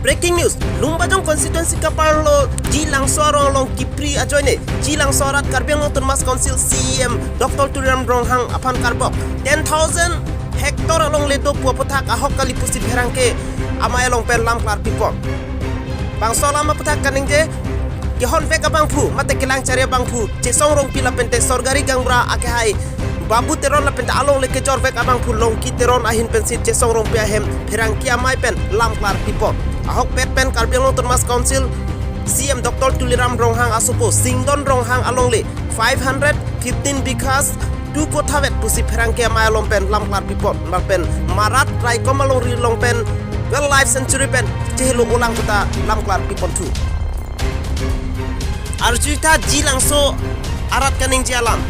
Breaking news, Lumbajong constituency kaparlo Jilang Sorong long Kipri ajoine Jilang Sorat Karbiang Termas Council CM Dr. Tuliram Ronghang apan karbok 10,000 hektar along ledo puaputak ahok kali pusi berangke amai along pen lam klar pipon bang solama putak kaning je Gihon veka bangpu mate kilang cari bangpu cesong rong pila pente sorgari gangbra ake hai babu teron la pente along leke jor veka bangpu long ki teron ahin pensit cesong rong pia hem berangki amai pen lam klar pipon ahok pet pen Karbiang Termas Council CM Dr. Tuliram Ronghang asupo Singdon Ronghang along le 515 bighas du kota vet pusi perangke amai along pen lam klar pipon malpen marat rai komalong ri long pen well life century pen cehelo ulang kota lam klar pipon tu Arjuita Jilang so arat kaning jalam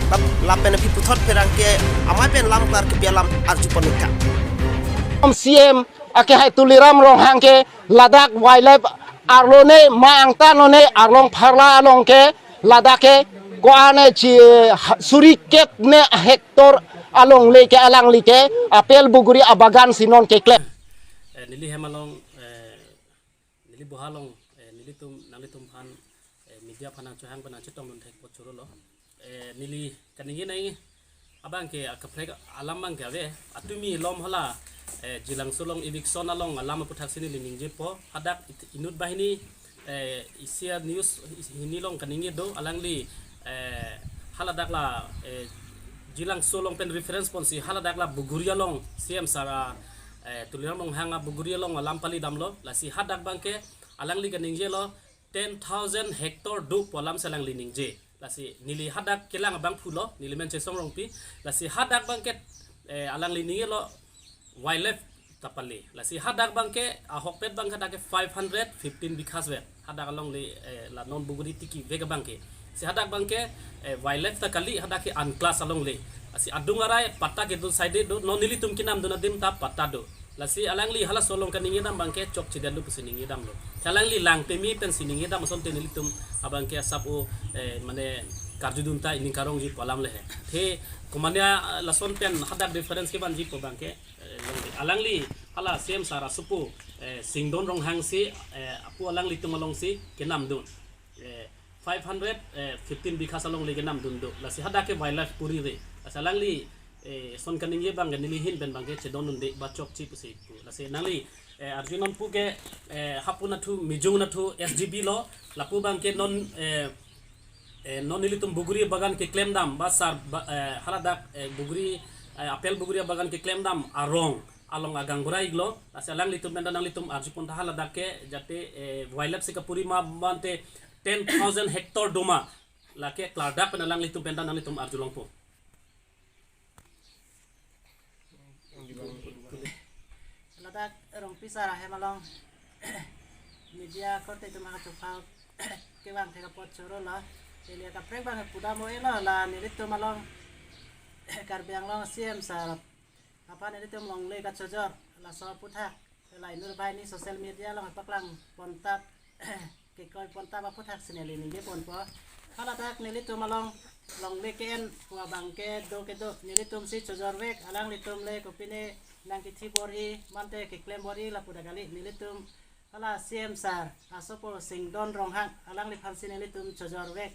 lapen pipu thot perangke amai pen lam klar ke pialam arjuponika CM ake hai Tuliram Ronghang ke Ladakh wildlife arlone maangta none arlong pharla along ke Ladakh ke koane chi suriket ne hektor along leke alang like apel buguri abagan sinon ke klep nili hemalong nili bohalong nili tum phan media phanang chuhang bana chitong lun thek pochuro lo nili kaningi nai abang ke akaprek alam bang gawe atumi lom hola Jilang Solong election along alam puthak sini lining jepo hadak inut bahini isia news hinilong kaningi do alangli haladakla Jilang Solong pen reference ponsi haladakla buguria long CM sara Tuliram Ronghang buguria long alam pali damlo lasi hadak bangke alangli kaningi lo 10,000 hektar do polam salang lining je lasi nili hadak kelang bang phulo nili men chesong rongpi lasi hadak bangke alang lining lo wildlife tapali lasi hadak bangke ahok pet bang hadak 515 bighas vet hadak along le la non buguri tiki vega bangke si hadak bangke wildlife takali hadak ke unclass along le asi adungarai patta ke do side do non nili tum kinam do nadim ta patta do lasi alang li hala solong kaningi dam bangke chok chidalu pusiningi dam lo alang li lang pemi pen siningi dam son tenili tum abangke sapo mane karjudunta ini karong ji palam le the komanya lason pen hadak difference ke ban ji po bangke alangli hala same sara supu Singdon Ronghang si apu alangli tumalong si kenam dun 515 bighas along le kenam dun do lasi hadake wildlife puri re asalangli son kaningi bang nili hin ben bangke chedon unde bachok chi pusi lasi nangli arjunon pu ke hapuna thu mijung na thu SGB lo lapu bangke non nili tum buguri bagan ke claim dam basar haladak buguri apel buguri bagan ke claim dam arong along agangura iglo asalang litum benda nang litum arjupon tahala dake jate wildlife sikapuri ma bante 10,000 hektar doma lake klarda penalang litum benda nang litum arjulongpo ladak rong pisara hemalong media korte tu maka tupau kewang tega pot choro la elia ka prek bang puda mo ela la nilitum malong Karbiang long CM sarap apa ni itu long le ka chojor la so puthak la inur bai ni social media long paklang kontak ke koi kontak ba puthak sineli ni je pon po hala tak ni litum malong long le ken wa bangke do ke do ni litum si chojor wek alang litum le kopine nang ki thibori mante ke klembori la puda gali ni litum hala CM sar asopo Singdon Ronghang alang li phansin ni litum chojor wek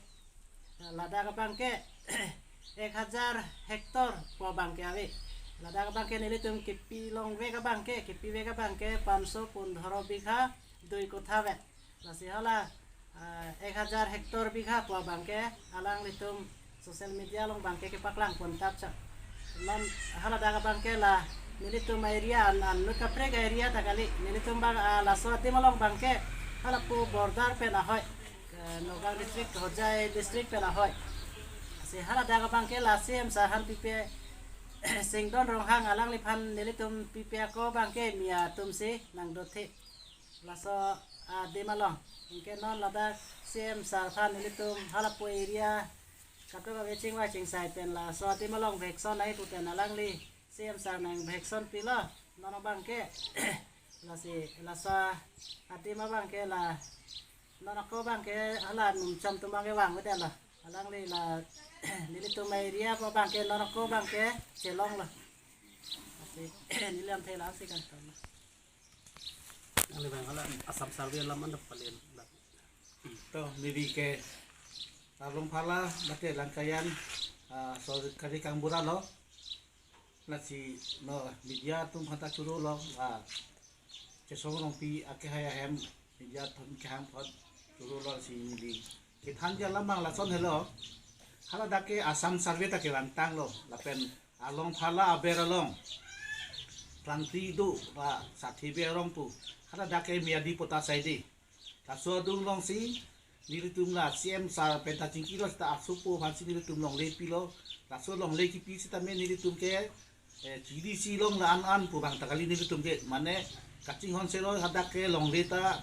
lada ka bangke 1,000 hektar po bangke awi lada ka bangke nilitum kipi long vega bangke kipi vega bangke 515 bigha 2 kota vet lasi hala 1,000 hektar bigha po bangke alang litum social media long bangke ke paklang kontak cha non hala daga bangke la nilitum area an nuka prega area tagali nilitum bang la soati malong bangke hala po border pe na hoy Nogal district Hojai district pe na hoy si hala daga bangke la CM sahan pipe Singdon Ronghang alang lipan nilitum pipe ko bangke mia tumsi nang dothi laso de malong ingke non lada CM sahan nilitum hala po area kato ka weching wa ching sai pen la so de malong vekson nai puten alang li CM sar nang vekson pila nono bangke la si la so ati ma bangke la nono ko bangke hala num cham tumbange wang wede la alang li la nilitum area po bangke nono ko bangke chelong la asi nilam thela si kan yang lebih kalau asam sarwi lam anda paling to niri ke along pala bate langkayan so kari kang bura lo nasi no media tum hata churu lo chesong long pi ake haya hem media tum kham phot churu lo si niri kithan ja lamang la son hello hala dake asam sarve ta ke rantang lo lapen along phala aberalong Prantri du ba sathi berong tu hala dake miadi pota saidi kaso dung long si nilitum la CM sa penta cingki lo sta asupo hansi nilitum long lepi lo kaso long leki pi sita me nilitum ke ciri si long la an pu bang takali nilitum ke mane kacing hon selo hada ke long leta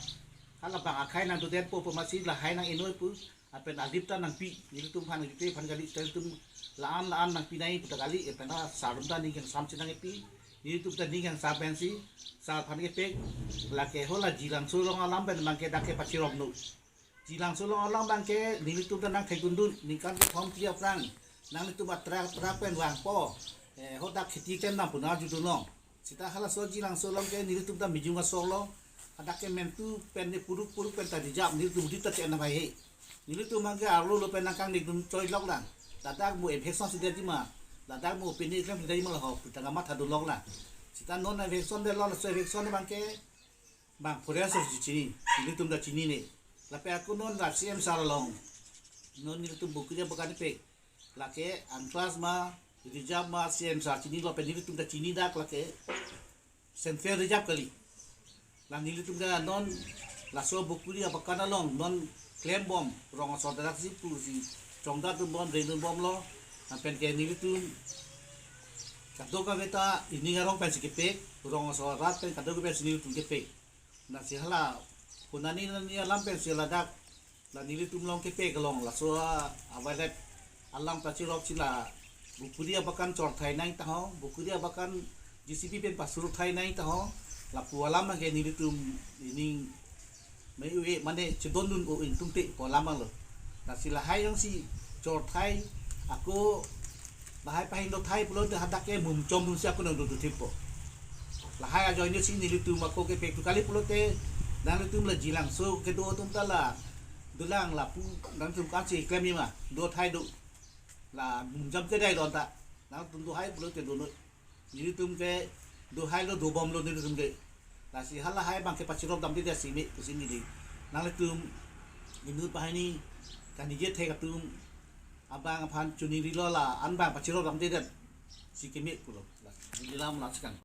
hala bang akai nang tu depo pu masih la hai nang inoi pu apen adipta nang pi nilitum han ngi pan gali nilitum la an nang pinai pu takali e pena sarumda ni yang samsi nang pi YouTube tadi yang sapensi saat panik pek laki hola jilang sulong alam ben mangke dake pacirom nu jilang sulong alam bangke ni YouTube tenang kegundun nikan pom tiap rang nang itu matra pen wang po hodak khiti ken nam puna judu no sita hala so jilang sulong ke ni YouTube da mijunga solo adake mentu pen ni puruk pen tadi jam ni YouTube dita chen na bai ni YouTube mangke arlo lo pen nakang ni dun choi lok lang dadak mu infection sidia di ma ladak mo pini klem dari malah ho tengah mata dulong lah sita non infection de lo so infection bangke bang pura so cini ini tum da cini ni lape aku non la CM saralong non ni tum buku dia bukan pe lake antras ma rijab ma CM sar cini lo pe ni tum da cini dak lake senfer rijab kali lang ni tum da non la so buku dia bukan along non klem bom rong so da si pu si chongda tu bom rein bom lo apen ke ni tu kado ka beta ini ngarong pen sikipek rong so rat pen kado ka pen sini tu kepek na si hala kunani ni alam pen si ladak la ni tu mlong kepek long la so awai alam pa chirok sila buku dia bahkan cor thai nai ta ho buku dia bahkan GCP pen pasur thai nai ta ho la pu alam ke ni tu ini mai we mane chidon dun o in tumte ko lama lo na sila hai yang si cor thai aku bahai pahin do thai pulo hadak ke mum chom dun sia kuno do tipo lahai ajo ini sini litu mako ke pek kali pulo te dan litu la jilang so ke do tum tala dulang la pu dan tum kan si klem ma do thai do la mum jam te dai don ta na tum do hai pulo te do no ni tum ke do hai lo do bom lo ni tum de la si hala hai bang ke pachiro dam dia sini ke sini di na litu ini pa ni kan je the ka tum abang apan cuni rilo la anbang paciro ram dedet si kemik pulo la di dalam lakskan